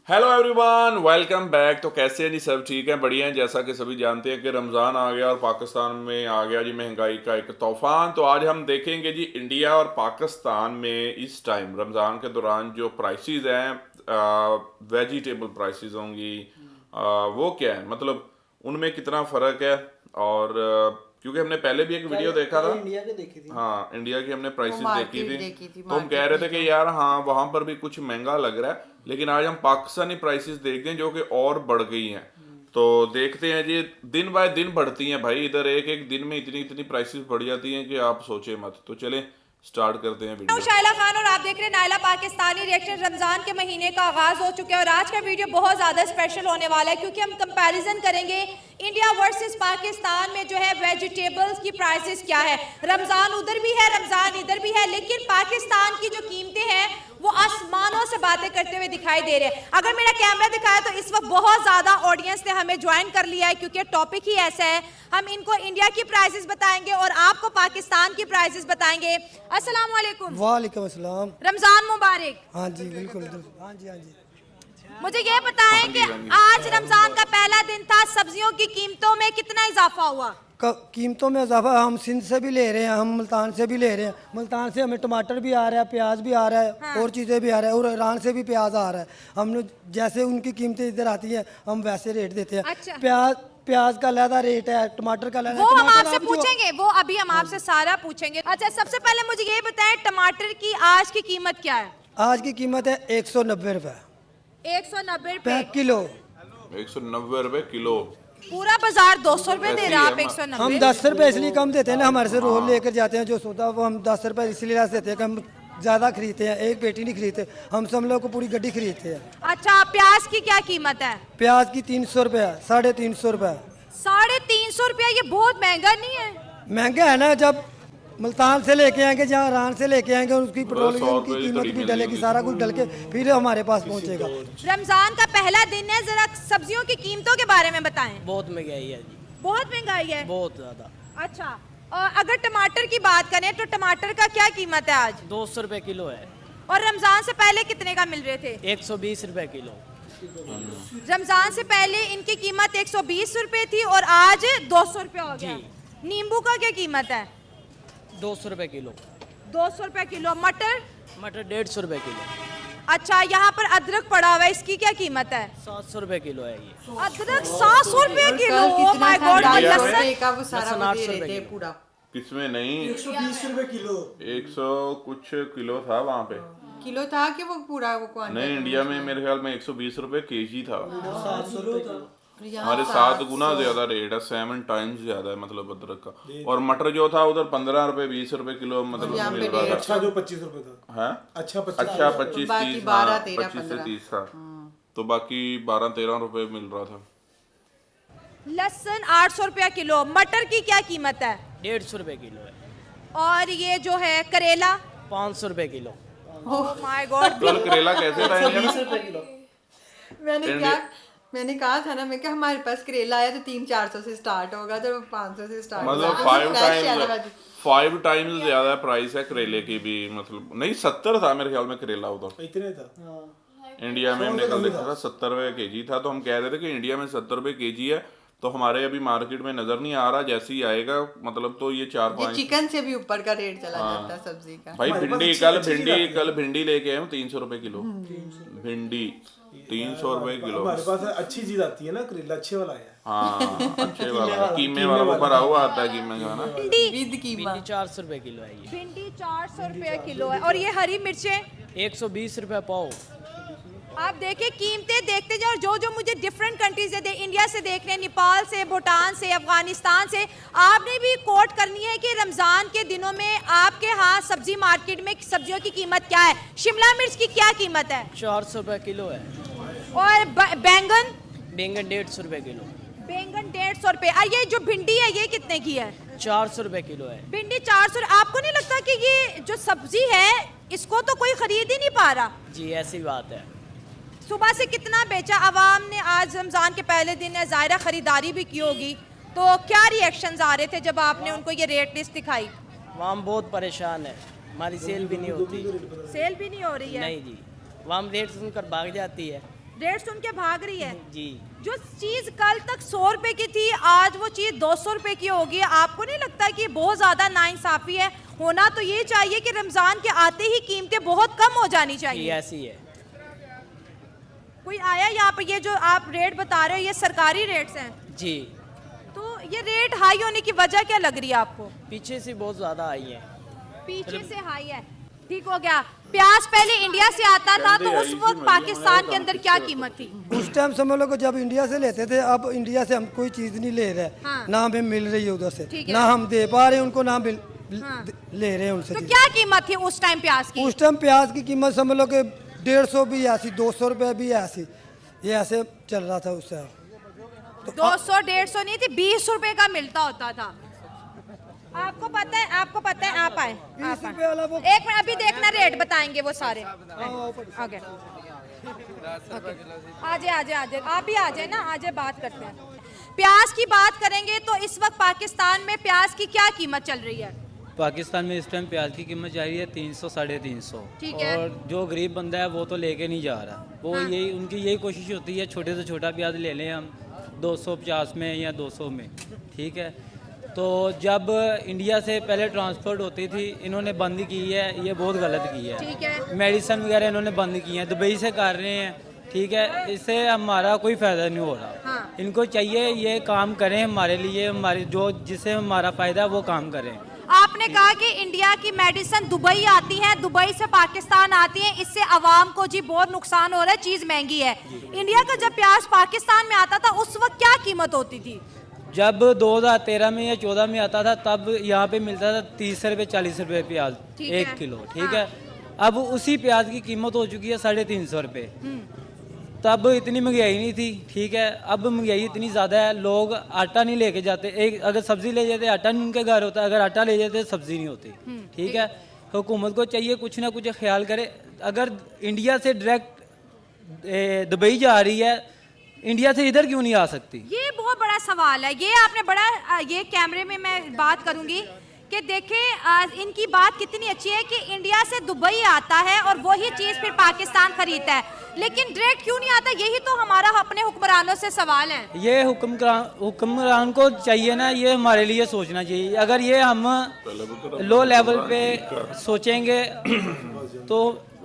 Hello everyone, welcome back. तो कैसे हैं जी? सब ठीक है, बढ़िया हैं। जैसा कि सभी जानते हैं कि रमज़ान आ गया और पाकिस्तान में आ गया जी महंगाई का एक तूफान। तो आज हम देखेंगे जी इंडिया और पाकिस्तान में इस टाइम रमज़ान के दौरान जो प्राइसेस हैं, वेजिटेबल प्राइसेस होंगी, वो क्या है, मतलब उनमें कितना फ़र्क है। और क्योंकि हमने पहले भी एक वीडियो देखा था, इंडिया के देखी थी। हाँ, इंडिया की हमने वो प्राइसेस देखी थी। देखी थी तो हम कह रहे थे कि यार हाँ, वहां पर भी कुछ महंगा लग रहा है, लेकिन आज हम पाकिस्तानी प्राइसेस देखते हैं जो कि और बढ़ गई हैं। तो देखते हैं जी, दिन बाय दिन बढ़ती हैं भाई। इधर एक एक दिन में इतनी इतनी प्राइसेस बढ़ जाती हैं कि आप सोचे मत। तो चलें स्टार्ट करते हैं वीडियो। शाइला खान और आप देख रहे हैं नायला पाकिस्तानी रिएक्शन। रमजान के महीने का आगाज हो चुका है और आज का वीडियो बहुत ज्यादा स्पेशल होने वाला है क्योंकि हम कंपैरिजन करेंगे इंडिया वर्सेस पाकिस्तान में जो है वेजिटेबल्स की प्राइसेस क्या है। रमजान उधर भी है, रमजान इधर भी है, लेकिन पाकिस्तान की जो कीमतें हैं वो आसमानों से बातें करते हुए दिखाई दे रहे हैं। अगर मेरा कैमरा दिखाया तो इस वक्त बहुत ज्यादा ऑडियंस ने हमें ज्वाइन कर लिया है क्योंकि टॉपिक ही ऐसा है। हम इनको इंडिया की प्राइसेस बताएंगे और आपको पाकिस्तान की प्राइसेस बताएंगे। अस्सलाम वालेकुम। वालेकुम अस्सलाम। रमजान मुबारक। हाँ जी बिल्कुल। हाँ जी हाँ जी। मुझे ये बताएं कि आज रमजान का पहला दिन था, सब्जियों की कीमतों में कितना इजाफा हुआ? कीमतों में इजाफा हम सिंध से भी ले रहे हैं, हम मुल्तान से भी ले रहे हैं। मुल्तान से हमें टमाटर भी आ रहा है, प्याज भी आ रहा है, हाँ। और चीज़ें भी आ रहा है, और ईरान से भी प्याज आ रहा है। हमने जैसे उनकी कीमतें इधर आती हैं हम वैसे रेट देते हैं। अच्छा। प्याज का अलग रेट है, टमाटर का अलग। वो हम आपसे पूछेंगे, वो अभी हम आपसे सारा पूछेंगे। अच्छा, सबसे पहले मुझे ये बताएं टमाटर की आज की कीमत क्या है? आज की कीमत है 190 रुपये 190 रुपए किलो। 190 रुपए किलो। पूरा बाजार 200 रुपए दे रहा है, आप ऐसे ही 190। हम 10 रुपए इसलिए कम देते हैं ना, हमारे से रोल लेकर जाते हैं जो सौदा, वो हम 10 रुपए इसलिए देते हैं कि हम ज़्यादा खरीदते हैं, एक पेटी नहीं खरीदते हम, सब लोग को पूरी गड्डी खरीदते हैं। अच्छा, प्याज की क्या कीमत है? प्याज की 300 रुपये, 350 रुपये। 350 रुपया, ये बहुत महंगा नहीं है? महंगा है ना, जब मुल्तान से लेके आएंगे, जहाँ ईरान से लेके आएंगे, उसकी पेट्रोल 100 की रुपए कीमत की भी तड़ी डलेगी, मिलेगी। सारा कुछ डल के फिर हमारे पास पहुँचेगा। रमजान का पहला दिन है, जरा सब्जियों की कीमतों के बारे में बताएं। बहुत महंगाई है जी, बहुत महंगाई है। बहुत ज्यादा। अच्छा, और अगर टमाटर की बात करें तो टमाटर का क्या कीमत है आज? 200 रुपए किलो है। और रमजान से पहले कितने का मिल रहे थे? 120 रुपए किलो। रमजान से पहले इनकी कीमत 120 रुपए थी और आज 200 रुपए हो गया। नींबू का क्या कीमत है? 200 रुपए किलो। 200 रुपए किलो। मटर? मटर 150 रुपए किलो। अच्छा, यहाँ पर अदरक पड़ा हुआ है, इसकी क्या कीमत है? 700 रुपए किलो है ये। अदरक 700 रुपए किलो। Oh my God. और लहसुन? का वो सारा लहसुन वो 800 दे रुपए रहे थे किलो। पूरा। किसमें नहीं, 120 रुपये किलो। 100 कुछ किलो था वहां पे। किलो था कि वो पूरा वो नहीं, इंडिया में मेरे ख्याल में 120 रुपए केजी था। यहाँ हमारे 7 गुना ज्यादा रेट है, 7 टाइम्स ज्यादा है मतलब अदरक का। और मटर जो था उधर 15 रुपए 20 रुपए किलो मतलब यहाँ मिल पे रहा था। अच्छा जो 25 रुपए था। है अच्छा 25 अच्छा 25 बाकी 30, 12, हाँ, 13, 25 से 15 30 था। तो बाकी 12-13 रुपए मिल रहा था। लहसुन 800 रुपया किलो। मटर की क्या कीमत है? 150 रुपए किलो है। और ये जो है करेला? 500 रुपए किलो। Oh my God. कल करेला कैसे था इंडिया में? मैंने कहा था ना, मैं क्या हमारे पास करेला आया तो 300-400 से स्टार्ट होगा, तो 500 से स्टार्ट मतलब 5 टाइम्स ज्यादा प्राइस है करेले की भी। मतलब नहीं, 70 था मेरे ख्याल में करेला उधर। इतने था। इंडिया में हमने कल देखा था 70 रुपए केजी था। तो हम कह रहे थे कि इंडिया में 70 रुपए केजी है, तो हमारे अभी मार्केट में नजर नहीं आ रहा। जैसे ही आएगा मतलब तो ये 4-5 चिकन से भी ऊपर का रेट चला जाता है सब्जी का। भाई हमारे भिंडी पास अच्छी कल भिंडी लेके आए हम 300 रुपए किलो। भिंडी 300 रुपए किलो। हमारे पास अच्छी चीज आती है ना, करेला अच्छे वाला है। हाँ, अच्छे वाला कीमे वाला वो भरा हुआ आता है कीमे का ना। भिंडी? विद कीमा। भिंडी 400 रुपए किलो है ये। भिंडी 400 रुपया किलो है। और ये हरी मिर्चें 120 रुपए पाव। आप देखें, कीमतें देखते जाओ। जो जो मुझे डिफरेंट कंट्रीज से इंडिया से देख रहे हैं, नेपाल से, भूटान से, अफगानिस्तान से, आपने भी कोट करनी है कि रमजान के दिनों में आपके यहाँ सब्जी मार्केट में सब्जियों की कीमत क्या है। शिमला मिर्च की क्या कीमत है? 400 रुपए किलो है। और बैंगन? बैंगन 150 रुपए किलो। बैंगन 150 रुपए। और ये जो भिंडी है ये कितने की है? 400 रुपए किलो है। भिंडी 400। आपको नहीं लगता कि ये जो सब्जी है इसको तो कोई खरीद ही नहीं पा रहा? जी ऐसी बात है। सुबह से कितना बेचा आवाम ने? आज रमजान के पहले दिन है, ज़ाहिरा खरीदारी भी की होगी, तो क्या रिएक्शंस आ रहे थे जब आपने उनको ये रेट लिस्ट दिखाई? वहाँ हम बहुत परेशान है, हमारी सेल भी नहीं होती। सेल भी नहीं हो रही है? नहीं जी, वहाँ हम रेट सुनकर भाग जाती है। रेट सुन के भाग रही है। जी। जो चीज कल तक 100 रुपए की थी आज वो चीज 200 रुपए की होगी। आपको नहीं लगता कि बहुत ज्यादा नाइंसाफी है? होना तो ये चाहिए कि रमजान के आते ही कीमतें बहुत कम हो जानी जी चाहिए। ऐसी है। कोई आया यहाँ पे? ये जो आप रेट बता रहे हो ये सरकारी रेट्स हैं, जी। तो ये रेट हाई होने की वजह क्या लग रही है आपको? पीछे से बहुत ज़्यादा आई है। पीछे से हाई है, ठीक हो गया। प्याज पहले इंडिया से आता था तो उस वक्त पाकिस्तान के अंदर क्या कीमत थी? उस टाइम समझ लो कि जब इंडिया से लेते थे, अब इंडिया से हम कोई चीज़ नहीं ले रहे, हाँ। ना हमें मिल रही है उधर से, ठीक है। ना हम दे पा रहे हैं उनको, ना हाँ। ले रहे हैं उनसे तो चीज़। क्या कीमत थी उस टाइम प्याज की? उस टाइम प्याज की कीमत समझ लो कि 150 भी ऐसी, 200 रुपये भी ऐसी, ये ऐसे चल रहा था उस टाइम। 200 150 नहीं थी, 20 रुपए का मिलता होता था। आपको पता है, आपको पता है, आप आए, 20 रुपये वाला वो एक मिनट अभी देखना, रेट बताएंगे वो सारे। ओके आजे आजे आजे, आप भी आ जाए ना, आजे बात करते हैं। प्याज की बात करेंगे तो इस वक्त पाकिस्तान में प्याज की क्या कीमत चल रही है? पाकिस्तान में इस टाइम प्याज की कीमत जा रही है 300 साढ़े 300। ठीक है। और जो गरीब बंदा है वो तो लेके नहीं जा रहा, वो हाँ। यही उनकी यही कोशिश होती है छोटे से छोटा प्याज ले लें हम 250 में या 200 में, ठीक है। तो जब इंडिया से पहले ट्रांसपोर्ट होती थी इन्होंने बंद की है, ये बहुत गलत की है। ठीक है। मेडिसिन वगैरह इन्होंने बंद की है, दुबई से कर रहे हैं, ठीक है। इससे हमारा कोई फ़ायदा नहीं हो रहा। हाँ। इनको चाहिए ये काम करें हमारे लिए, हमारे जो जिससे हमारा फ़ायदा वो काम करें। आपने कहा कि इंडिया की मेडिसिन दुबई आती है, दुबई से पाकिस्तान आती है, इससे आवाम को जी बहुत नुकसान हो रहा है, चीज महंगी है। इंडिया का जब प्याज पाकिस्तान में आता था उस वक्त क्या कीमत होती थी? जब 2013 में या 14 में आता था तब यहाँ पे मिलता था 30 रुपये 40 रुपये प्याज ठीक 1 है। किलो, ठीक है। अब उसी प्याज की कीमत हो चुकी है 350 रुपये। तब इतनी महंगाई नहीं थी, ठीक है। अब महंगाई इतनी ज़्यादा है, लोग आटा नहीं लेके जाते। एक अगर सब्जी ले जाते आटा नहीं उनके घर होता, अगर आटा ले जाते सब्जी नहीं होती, ठीक है। हुकूमत को चाहिए कुछ ना कुछ ख्याल करे। अगर इंडिया से डायरेक्ट दुबई जा रही है, इंडिया से इधर क्यों नहीं आ सकती? ये बहुत बड़ा सवाल है। ये आपने बड़ा ये कैमरे में मैं बात करूंगी कि देखें इनकी बात कितनी अच्छी है कि इंडिया से दुबई आता है और वही चीज़ फिर पाकिस्तान खरीदता है, लेकिन डायरेक्ट क्यों नहीं आता? यही तो हमारा अपने हुक्मरानों से सवाल है। ये हुक्मरान को चाहिए ना, ये हमारे लिए सोचना चाहिए। अगर ये हम लो लेवल पे सोचेंगे तो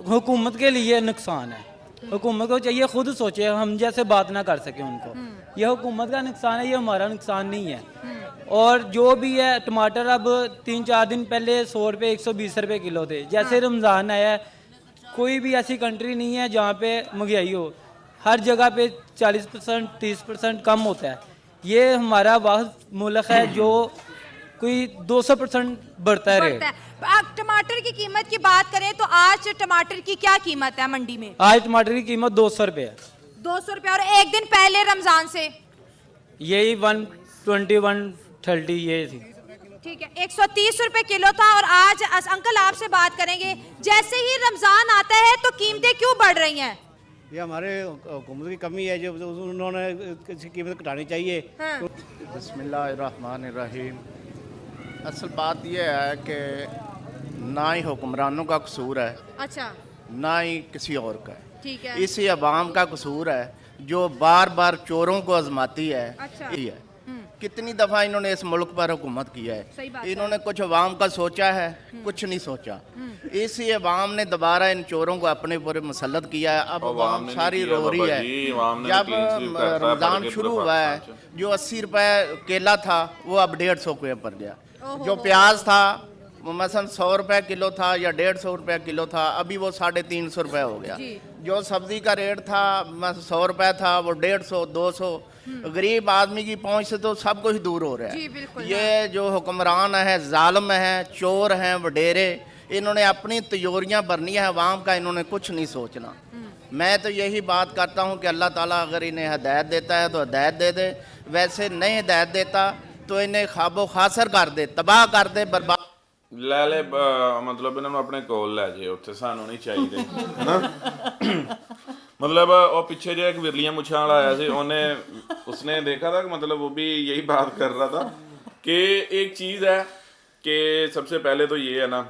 हुकूमत के लिए नुकसान है। हुकूमत को चाहिए खुद सोचे, हम जैसे बात ना कर सके उनको। ये हुकूमत का नुकसान है, ये हमारा नुकसान नहीं है। और जो भी है टमाटर अब 3-4 दिन पहले 100 रुपये 120 रुपये किलो थे। जैसे रमज़ान आया है, कोई भी ऐसी कंट्री नहीं है जहाँ पे महंगाई हो, हर जगह पे 40% 30% कम होता है। ये हमारा वाहिद मुल्क है जो कोई 200% बढ़ता है रेट। टमाटर की कीमत की बात करें तो आज टमाटर की क्या कीमत है मंडी में? आज टमाटर की कीमत 200 रुपये है। 200 रुपये। और एक दिन पहले रमजान से यही 120 130 ये थी। ठीक है, 130 रुपए किलो था। और आज अंकल आपसे बात करेंगे, जैसे ही रमजान आता है तो कीमतें क्यों बढ़ रही हैं? ये हमारे हुकूमत की कमी है, जो उन्होंने इसकी कीमत घटानी चाहिए। हाँ। बिस्मिल्लाहिर्रहमानिर्रहीम। असल बात यह है कि ना ही हुक्मरानों का कसूर है, अच्छा, ना ही किसी और का है। ठीक है। इसी अवाम का कसूर है जो बार बार चोरों को आजमाती है। अच्छा। यही है। कितनी दफ़ा इन्होंने इस मुल्क पर हुकूमत किया सही है, बात इन्होंने कुछ अवाम का सोचा है, कुछ नहीं सोचा। इसी अवाम ने दोबारा इन चोरों को अपने ऊपर मुसल्लत किया है। अब अवाम सारी रो रही है। जब रमज़ान शुरू हुआ है, जो 80 रुपए केला था वो अब 150 रुपये पर गया। जो प्याज था वो मसलन 100 रुपये किलो था या 150 रुपये किलो था, अभी वो 350 रुपये हो गया। जो सब्जी का रेट था 100 रुपये था, वो 150 200। गरीब आदमी की पहुंच से तो सब कुछ दूर हो रहा है। ये जो हुक्मरान है, जालिम है, चोर हैं, वडेरे, इन्होंने अपनी तिजोरियां भरनी है अवाम का, इन्होंने कुछ नहीं सोचना। मैं तो यही बात करता हूँ कि अल्लाह ताला अगर इन्हें हदायत देता है तो हदायत दे दे, वैसे नहीं हदायत देता तो इन्हें खाबो खासर कर दे, तबाह कर दे, बर्बाद ਲੈ ਲੈ ਮਤਲਬ ਇਹਨਾਂ ਨੂੰ ਆਪਣੇ ਕੋਲ ਲੈ ਜੇ, ਉੱਥੇ ਸਾਨੂੰ ਨਹੀਂ ਚਾਹੀਦੇ ਹੈਨਾ। मतलब वो पीछे जो एक विरलियां मुछां वाला आया सी, उसने देखा था कि मतलब वो भी यही बात कर रहा था कि एक चीज़ है कि सबसे पहले तो ये है ना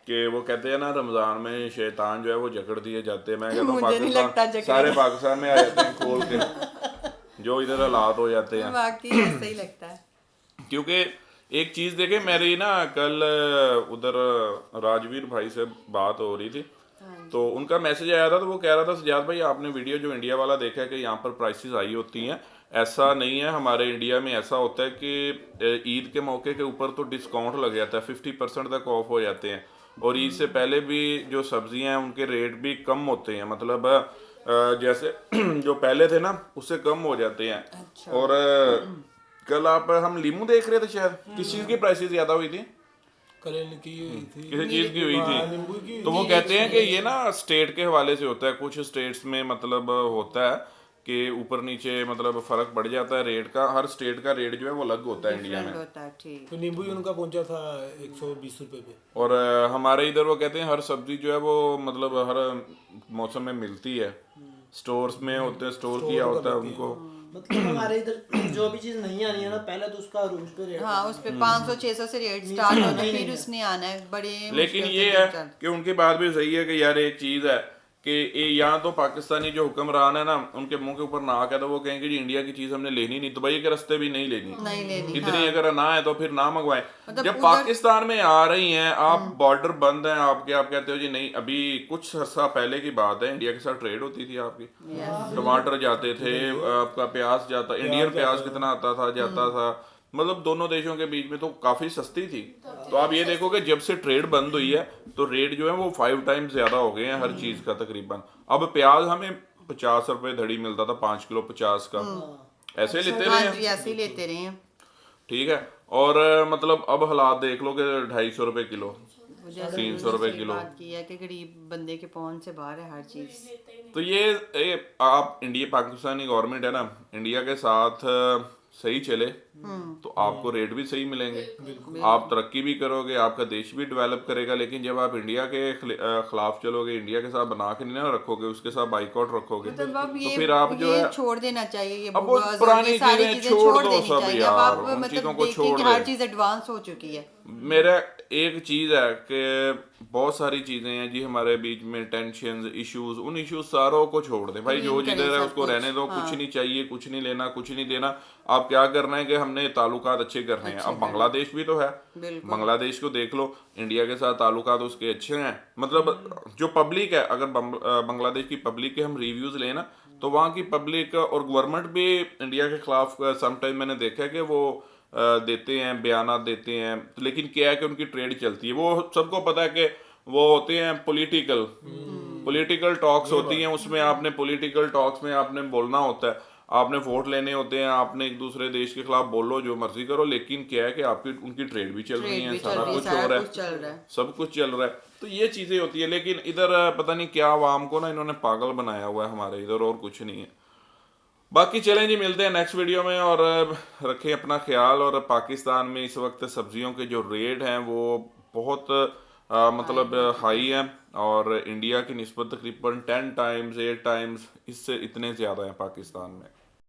कि वो कहते हैं ना रमजान में शैतान जो है वो जकड़ दिए जाते हैं। मैं कहता हूँ मुझे नहीं लगता पाकिस्तान जकड़े। सारे पाकिस्तान में आ जाते हैं खोल के, जो इधर हालात हो जाते हैं। वाकई ऐसा ही लगता है। क्योंकि एक चीज़ देखे, मेरी ना कल उधर राजवीर भाई से बात हो रही थी, तो उनका मैसेज आया था, तो वो कह रहा था सजाद भाई आपने वीडियो जो इंडिया वाला देखा है कि यहाँ पर प्राइसेस हाई होती हैं, ऐसा नहीं है। हमारे इंडिया में ऐसा होता है कि ईद के मौके के ऊपर तो डिस्काउंट लग जाता है, 50% तक ऑफ हो जाते हैं, और ईद से पहले भी जो सब्जियां हैं उनके रेट भी कम होते हैं, मतलब जैसे जो पहले थे ना उससे कम हो जाते हैं। और कल हम लीमू देख रहे थे, शायद किस चीज़ की प्राइसेस ज़्यादा हुई थी, करेले की हुई थी, किसी चीज़ की हुई नींबू थी। की तो वो कहते हैं कि ये ना स्टेट के हवाले से होता है, कुछ स्टेट्स में मतलब होता है कि ऊपर नीचे मतलब फर्क पड़ जाता है रेट का, हर स्टेट का रेट जो है वो अलग होता है इंडिया में। होता है, ठीक। तो नींबू ही उनका पहुंचा था 120 रुपए पे। और हमारे इधर वो कहते हैं हर सब्जी जो है वो मतलब हर मौसम में मिलती है, स्टोर्स में होते हैं, स्टोर किया होता है उनको। मतलब हमारे इधर जो भी चीज नहीं आनी है ना, पहले तो उसका उस पे रेट, हाँ उस पे 500-600 से रेट स्टार्ट होता है, फिर उसने आना है बड़े लेकिन मुश्किल ये से है दिन चल- कि उनकी बात भी सही है कि यार एक चीज़ है कि यहाँ तो पाकिस्तानी जो हुक्मरान है ना उनके मुंह के ऊपर ना आके तो वो कहेंगे जी इंडिया की चीज़ हमने लेनी नहीं, दुबई के रास्ते भी नहीं लेनी, नहीं लेनी। इतनी अगर ना है तो फिर ना मंगवाएं। मतलब जब उधर- पाकिस्तान में आ रही हैं आप, बॉर्डर बंद है आपके, आप कहते हो जी नहीं, अभी कुछ अर्सा पहले की बात है इंडिया के साथ ट्रेड होती थी आपकी, टमाटर जाते थे, आपका प्याज जाता, इंडियन प्याज कितना आता था, जाता था, मतलब दोनों देशों के बीच में तो काफ़ी सस्ती थी। तो आप ये देखो कि जब से ट्रेड बंद हुई है तो रेट जो है वो 5 टाइम्स ज़्यादा हो गए हैं हर चीज़ का तकरीबन। अब प्याज हमें 50 रुपए धड़ी मिलता था, 5 किलो 50 का, ऐसे लेते रहे हाँ हैं, जी ऐसे ही लेते रहे हैं। ठीक है। और मतलब अब हालात देख लो कि 250 रुपए किलो, 300 रुपए किलो। बात की है कि गरीब बंदे के पहुंच से बाहर है हर चीज। तो ये आप इंडिया, पाकिस्तानी गवर्नमेंट है ना, इंडिया के साथ सही चले तो आपको रेट भी सही मिलेंगे, आप तरक्की भी करोगे, आपका देश भी डेवलप करेगा। लेकिन जब आप इंडिया के खिलाफ चलोगे, इंडिया के साथ बना के नहीं ना रखोगे, उसके साथ बाइकआउट रखोगे, मतलब अब तो ये फिर आप जो ये है छोड़ देना चाहिए, ये अब वो बुगाज और पुरानी ये सारी चीजें चीजें छोड़ छोड़ दो देनी सब चाहिए। अब यार, आप उन चीजों मतलब को देखें छोड़ कि दे। हर चीज एडवांस हो चुकी है। मेरा एक चीज़ है कि बहुत सारी चीज़ें हैं जी हमारे बीच में, टेंशन इश्यूज, उन इश्यूज सारों को छोड़ दें भाई, जो करें जिधर है सब उसको कुछ, रहने दो, हाँ। कुछ नहीं चाहिए, कुछ नहीं लेना, कुछ नहीं देना। आप क्या करना है कि हमने ताल्लुकात अच्छे करने हैं। अब बांग्लादेश भी तो है, बिल्कुल। बांग्लादेश को देख लो, इंडिया के साथ ताल्लुकात उसके अच्छे हैं, मतलब जो पब्लिक है, अगर बांग्लादेश की पब्लिक के हम रिव्यूज़ लें ना, तो वहाँ की पब्लिक और गवर्नमेंट भी इंडिया के खिलाफ समटाइम मैंने देखा है कि वो देते हैं, बयानात देते हैं, लेकिन क्या है कि उनकी ट्रेड चलती है, वो सबको पता है कि वो होते हैं पॉलिटिकल टॉक्स होती हैं, उसमें आपने पॉलिटिकल टॉक्स में आपने बोलना होता है, आपने वोट लेने होते हैं, आपने एक दूसरे देश के खिलाफ बोलो जो मर्जी करो, लेकिन क्या है कि आपकी उनकी ट्रेड भी चल रही ट्रेड है, भी चल सारा रही है, कुछ हो सारा रहा कुछ चल रहा है। सब कुछ चल रहा है। तो ये चीज़ें होती है, लेकिन इधर पता नहीं क्या आवाम को ना इन्होंने पागल बनाया हुआ है हमारे इधर, और कुछ नहीं है। बाकी चलें जी, मिलते हैं नेक्स्ट वीडियो में, और रखें अपना ख्याल। और पाकिस्तान में इस वक्त सब्जियों के जो रेट हैं वो बहुत मतलब हाई हैं, और इंडिया की निस्बत तकरीबन 10 टाइम्स 8 टाइम्स इससे इतने ज़्यादा हैं पाकिस्तान में।